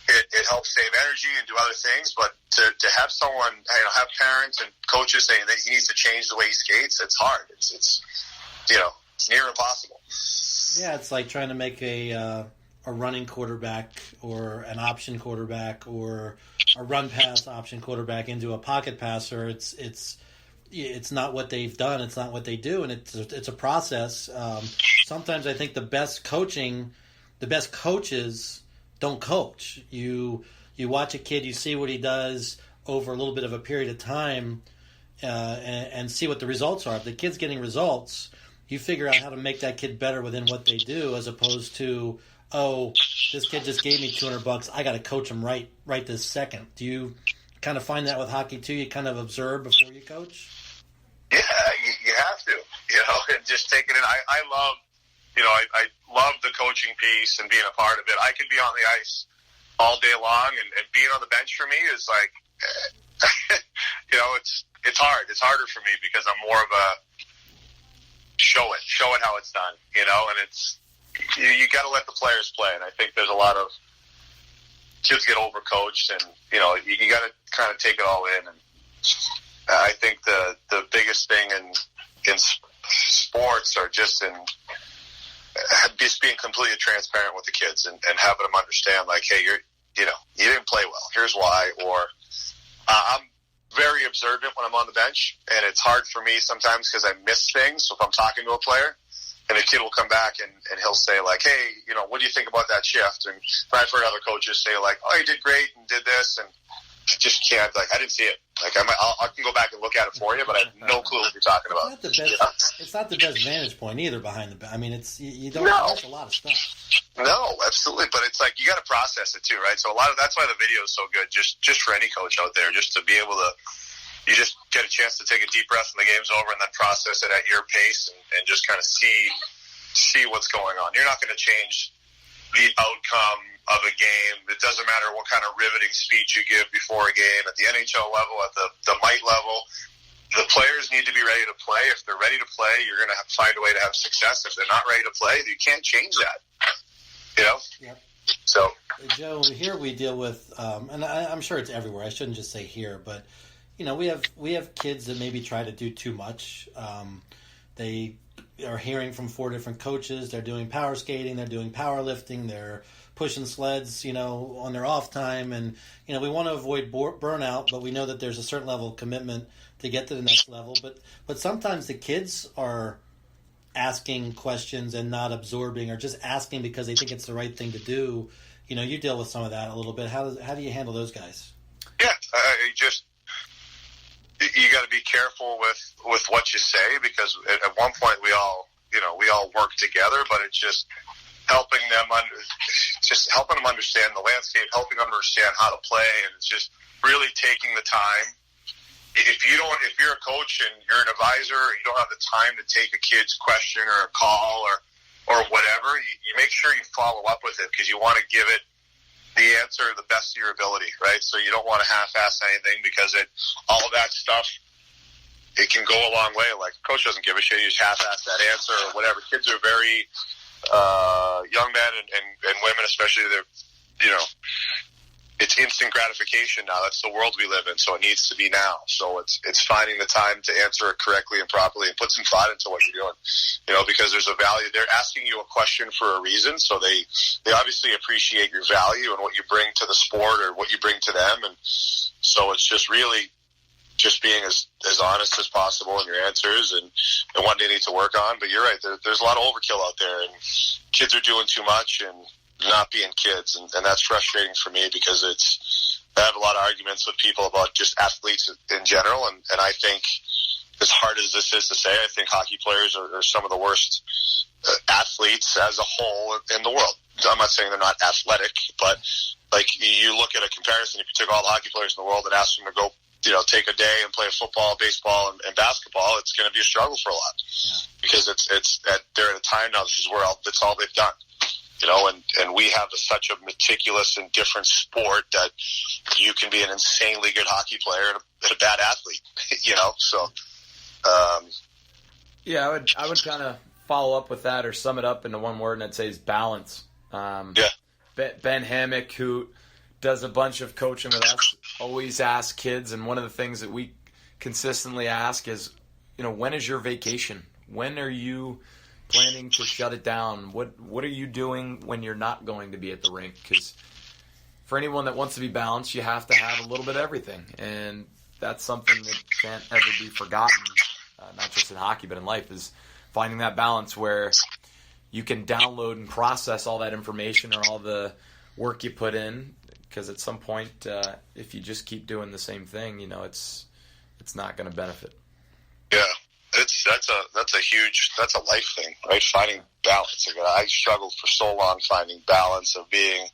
it helps save energy and do other things. But to have someone, have parents and coaches saying that he needs to change the way he skates, it's hard. It's near impossible. Yeah, it's like trying to make a running quarterback or an option quarterback or a run pass option quarterback into a pocket passer. It's not what they've done. It's not what they do, and it's a process. Sometimes I think the best coaches don't coach. You watch a kid, you see what he does over a little bit of a period of time, and see what the results are. If the kid's getting results, you figure out how to make that kid better within what they do, as opposed to, oh, this kid just gave me $200. I got to coach him right this second. Do you kind of find that with hockey too? You kind of observe before you coach? Yeah, you have to, and just take it in. I love, I love the coaching piece and being a part of it. I could be on the ice all day long, and being on the bench for me is like, it's hard. It's harder for me because I'm more of a show it how it's done, and it's, you got to let the players play. And I think there's a lot of kids get overcoached, and, you got to kind of take it all in. And I think the biggest thing in sports are just being completely transparent with the kids and having them understand, like, hey, you didn't play well. Here's why. Or I'm very observant when I'm on the bench, and it's hard for me sometimes because I miss things. So if I'm talking to a player, and a kid will come back and he'll say, like, hey, what do you think about that shift? And I've heard other coaches say, like, oh, you did great and did this, and I just can't, I didn't see it. Like, I can go back and look at it for you, but I have no clue what you're talking about. It's not the best vantage point either behind the. I mean, you don't watch a lot of stuff. No, absolutely, but it's like you got to process it too, right? So that's why the video is so good, just for any coach out there, just to be able to. You just get a chance to take a deep breath when the game's over and then process it at your pace and just kind of see what's going on. You're not going to change the outcome of a game. It doesn't matter what kind of riveting speech you give before a game. At the NHL level, at the mite level, the players need to be ready to play. If they're ready to play, you're going to have to find a way to have success. If they're not ready to play, you can't change that. Yep. So, Joe, here we deal with, and I'm sure it's everywhere. I shouldn't just say here, but we have kids that maybe try to do too much. They are hearing from 4 different coaches. They're doing power skating. They're doing powerlifting. They're pushing sleds, on their off time. And, we want to avoid burnout, but we know that there's a certain level of commitment to get to the next level. But sometimes the kids are asking questions and not absorbing, or just asking because they think it's the right thing to do. You deal with some of that a little bit. How do you handle those guys? Yeah, you got to be careful with what you say, because at one point we all work together, but it's just helping them understand the landscape, helping them understand how to play, and it's just really taking the time. If you're a coach and you're an advisor, you don't have the time to take a kid's question or a call or whatever, you make sure you follow up with it, because you want to give it the answer the best of your ability, right? So you don't want to half-ass anything, because all of that stuff, it can go a long way. Like, coach doesn't give a shit. You just half-ass that answer or whatever. Kids are very young men and women, especially, it's instant gratification now. That's the world we live in, so it needs to be now. So it's finding the time to answer it correctly and properly and put some thought into what you're doing, because there's a value. They're asking you a question for a reason, so they obviously appreciate your value and what you bring to the sport or what you bring to them. And so it's just really just being as honest as possible in your answers and what they need to work on. But you're right, there's a lot of overkill out there, and kids are doing too much and not being kids, and that's frustrating for me, because I have a lot of arguments with people about just athletes in general, and I think, as hard as this is to say, I think hockey players are some of the worst athletes as a whole in the world. I'm not saying they're not athletic, but like, you look at a comparison, if you took all the hockey players in the world and asked them to go, take a day and play football, baseball, and basketball, it's going to be a struggle for a lot, because they're at a time now, this is where that's all they've done. And we have such a meticulous and different sport that you can be an insanely good hockey player and a bad athlete, so. Yeah, I would kind of follow up with that, or sum it up into one word, and I'd say is balance. Ben Hammock, who does a bunch of coaching with us always ask kids, and one of the things that we consistently ask is, when is your vacation? When are you planning to shut it down? What are you doing when you're not going to be at the rink? Because for anyone that wants to be balanced, you have to have a little bit of everything, and that's something that can't ever be forgotten, not just in hockey but in life, is finding that balance where you can download and process all that information or all the work you put in, because at some point, if you just keep doing the same thing, it's not going to benefit. Yeah, that's a life thing, right? Finding balance. I struggled for so long finding balance of being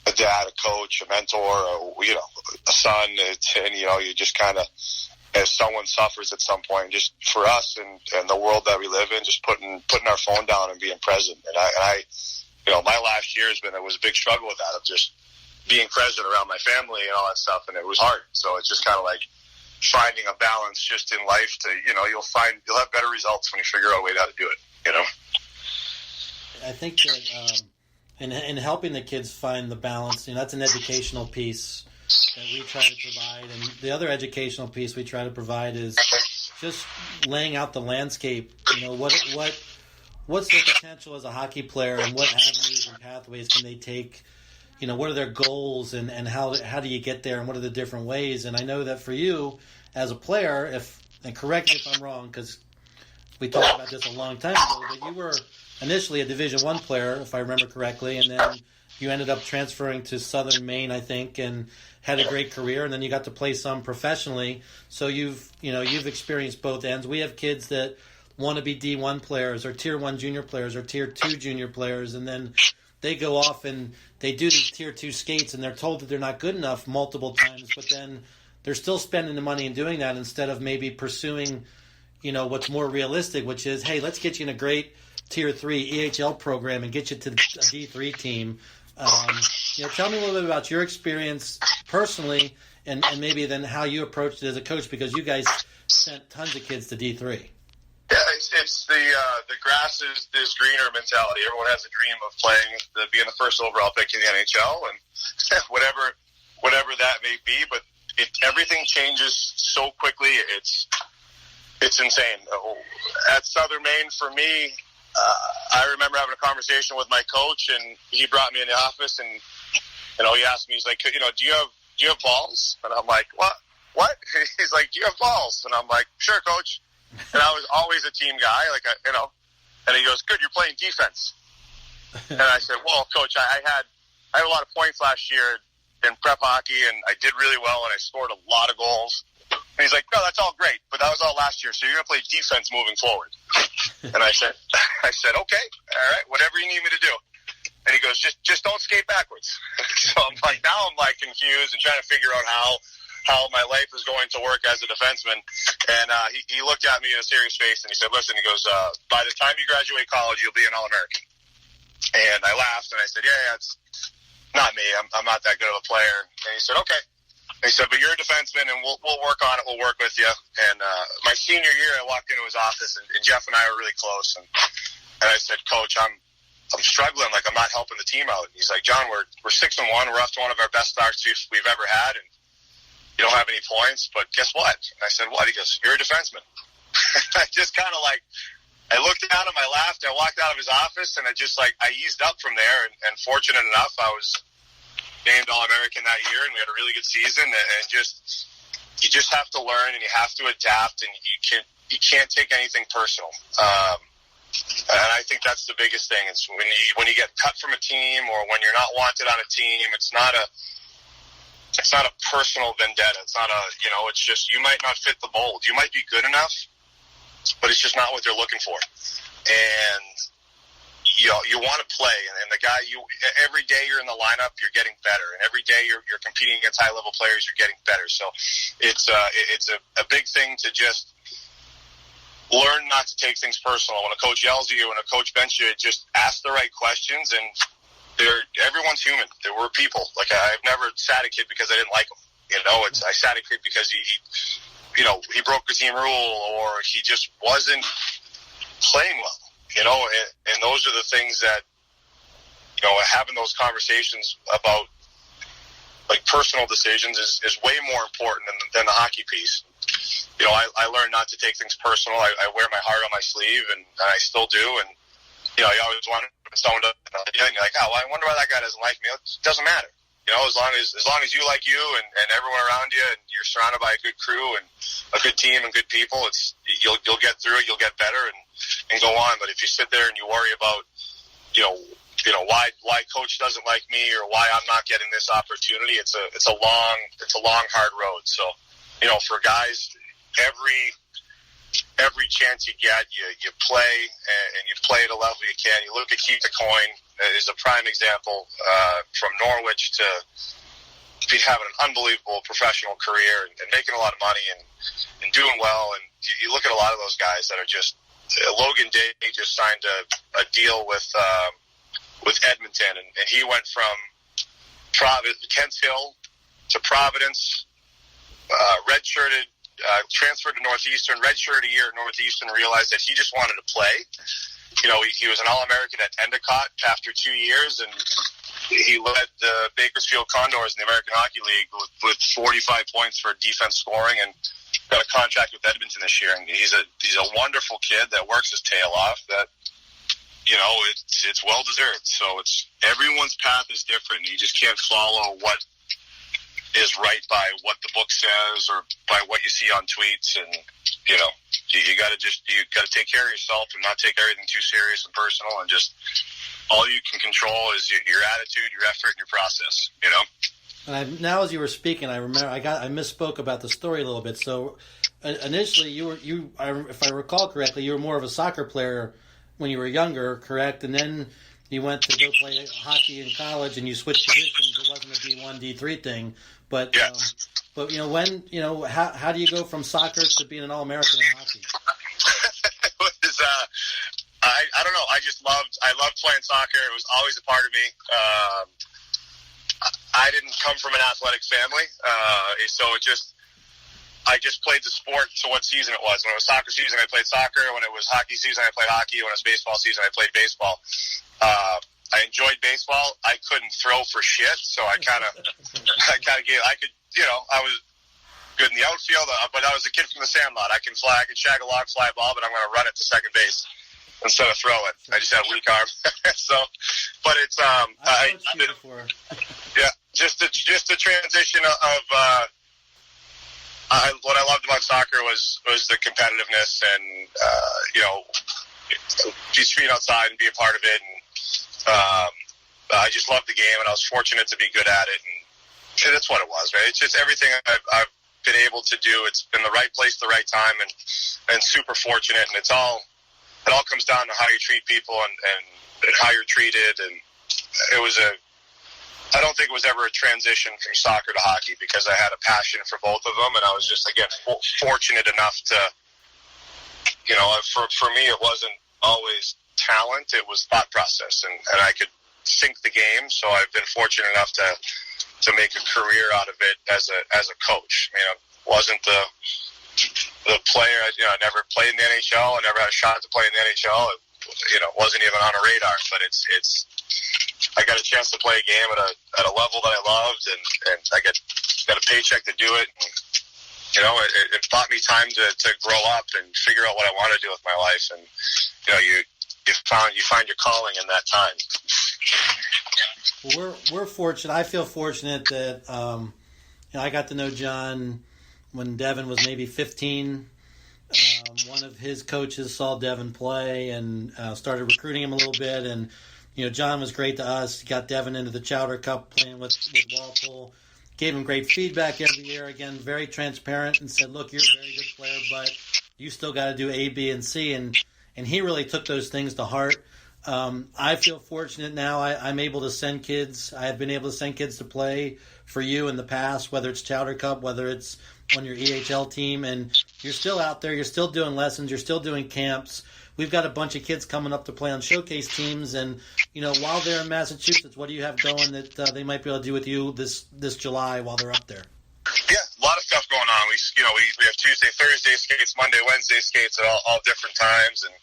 a dad, a coach, a mentor, a son, and you just kind of, as someone suffers at some point, just for us and the world that we live in, just putting our phone down and being present. And I my last year it was a big struggle with that, of just being present around my family and all that stuff, and it was hard. So it's just kind of like finding a balance just in life to, you'll have better results when you figure out a way how to do it, I think that in helping the kids find the balance, that's an educational piece that we try to provide. And the other educational piece we try to provide is just laying out the landscape. What's their potential as a hockey player, and what avenues and pathways can they take? What are their goals, and how do you get there, and what are the different ways? And I know that for you as a player, and correct me if I'm wrong, because we talked about this a long time ago, but you were initially a Division I player, if I remember correctly, and then you ended up transferring to Southern Maine, I think, and had a great career, and then you got to play some professionally. So you've experienced both ends. We have kids that want to be D1 players or Tier 1 junior players or Tier 2 junior players, and then they go off and they do these Tier 2 skates, and they're told that they're not good enough multiple times, but then they're still spending the money and doing that instead of maybe pursuing, what's more realistic, which is, hey, let's get you in a great Tier 3 EHL program and get you to a D3 team. Tell me a little bit about your experience personally, and maybe then how you approached it as a coach, because you guys sent tons of kids to D3. Yeah, it's the grass is greener mentality. Everyone has a dream of being the first overall pick in the NHL, and whatever that may be. But everything changes so quickly. It's insane. At Southern Maine, for me, I remember having a conversation with my coach, and he brought me in the office, and he asked me, he's like, do you have balls? And I'm like, what? He's like, do you have balls? And I'm like, sure, coach. And I was always a team guy, and he goes, good, you're playing defense. And I said, well, coach, I had a lot of points last year in prep hockey, and I did really well, and I scored a lot of goals. And he's like, no, that's all great, but that was all last year, so you're going to play defense moving forward. And I said, okay, all right, whatever you need me to do. And he goes, just don't skate backwards. So I'm like confused and trying to figure out how my life is going to work as a defenseman. And he looked at me in a serious face, and he said, listen, he goes, by the time you graduate college, you'll be an All-American. And I laughed, and I said, yeah, it's not me. I'm not that good of a player. And he said, okay. And he said, but you're a defenseman, and we'll work on it. We'll work with you. And my senior year, I walked into his office, and Jeff and I were really close. And I said, Coach, I'm struggling. Like, I'm not helping the team out. And he's like, John, we're 6-1. We're off to one of our best starts we've ever had, and you don't have any points. But guess what? And I said, what? He goes, you're a defenseman. I just kind of I looked at him, I laughed, I walked out of his office, and I eased up from there. And fortunate enough, I was named All-American that year, and we had a really good season. And you just have to learn, and you have to adapt, and you can't take anything personal. And I think that's the biggest thing. It's when you get cut from a team, or when you're not wanted on a team, it's not a personal vendetta. It's not it's just, you might not fit the mold. You might be good enough, but it's just not what they're looking for. And you want to play, and the guy, every day you're in the lineup, you're getting better, and every day you're competing against high level players, you're getting better. So it's a big thing to just learn not to take things personal. When a coach yells at you, when a coach benches you, just ask the right questions. And everyone's human. We're people. I've never sat a kid because I didn't like him. I sat a kid because he broke the team rule, or he just wasn't playing well. And those are the things that, having those conversations about personal decisions is way more important than the hockey piece. You know, I learned not to take things personal. I wear my heart on my sleeve, and I still do. And, you know, you always want someone to, and you're like, oh, well, I wonder why that guy doesn't like me. It doesn't matter. You know, as long as you like you and everyone around you, and you're surrounded by a good crew and a good team and good people, you'll get through it, you'll get better and go on. But if you sit there and you worry about, you know, why coach doesn't like me or why I'm not getting this opportunity, it's a long, hard road. So, you know, for guys, every chance you get, you play, and you play at a level you can. You look at Keith the Coin is a prime example, from Norwich to having an unbelievable professional career and making a lot of money and doing well. And you look at a lot of those guys that are just, Logan Day just signed a deal with Edmonton, and he went from Kent Hill to Providence, redshirted, transferred to Northeastern, redshirted a year at Northeastern, realized that he just wanted to play. You know, he was an All-American at Endicott after 2 years, and he led the Bakersfield Condors in the American Hockey League with 45 points for defense scoring, and got a contract with Edmonton this year. And he's a wonderful kid that works his tail off. That, you know, it's well deserved. So everyone's path is different. You just can't follow what is right by what the book says or by what you see on tweets. And, you know, you got to take care of yourself and not take everything too serious and personal, and just all you can control is your attitude, your effort, and your process, you know? And now, as you were speaking, I remember I misspoke about the story a little bit. So initially, if I recall correctly, you were more of a soccer player when you were younger, correct? And then you went to go play hockey in college, and you switched positions. It wasn't a D1, D3 thing, but yeah. But how do you go from soccer to being an All-American in hockey? It was, I don't know. I loved playing soccer. It was always a part of me. I didn't come from an athletic family, so I just played the sport to what season it was. When it was soccer season, I played soccer. When it was hockey season, I played hockey. When it was baseball season, I played baseball. I enjoyed baseball. I couldn't throw for shit, so I was good in the outfield, but I was a kid from the Sandlot. I can fly, I can shag a log, fly a ball, but I'm going to run it to second base instead of throw it. I just had a weak arm. So, but it's just the transition of what I loved about soccer was the competitiveness and just being outside and be a part of it. And I just loved the game, and I was fortunate to be good at it. And that's what it was, right? It's just everything I've been able to do. It's been the right place, the right time, and super fortunate. And it all comes down to how you treat people and how you're treated. And I don't think it was ever a transition from soccer to hockey, because I had a passion for both of them, and I was just, again, fortunate enough to, for me, it wasn't always talent, it was thought process, and I could think the game. So I've been fortunate enough to make a career out of it as a coach. Wasn't the player. I never played in the NHL. I never had a shot to play in the NHL. It wasn't even on a radar. But I got a chance to play a game at a level that I loved, and I got a paycheck to do it. And, it bought me time to grow up and figure out what I want to do with my life. And you find your calling in that time. Well, we're fortunate. I feel fortunate that I got to know John when Devin was maybe 15. One of his coaches saw Devin play and started recruiting him a little bit. And John was great to us. He got Devin into the Chowder Cup playing with Walpole. Gave him great feedback every year. Again, very transparent, and said, "Look, you're a very good player, but you still got to do A, B, and C." And he really took those things to heart. I feel fortunate now. I'm able to send kids. I have been able to send kids to play for you in the past, whether it's Chowder Cup, whether it's on your EHL team, and you're still out there. You're still doing lessons. You're still doing camps. We've got a bunch of kids coming up to play on showcase teams, and while they're in Massachusetts, what do you have going that they might be able to do with you this July while they're up there? Yeah, a lot of stuff going on. We have Tuesday, Thursday skates, Monday, Wednesday skates at all different times, and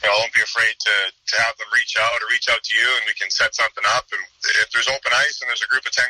don't be afraid to have them reach out to you, and we can set something up. And if there's open ice and there's a group of 10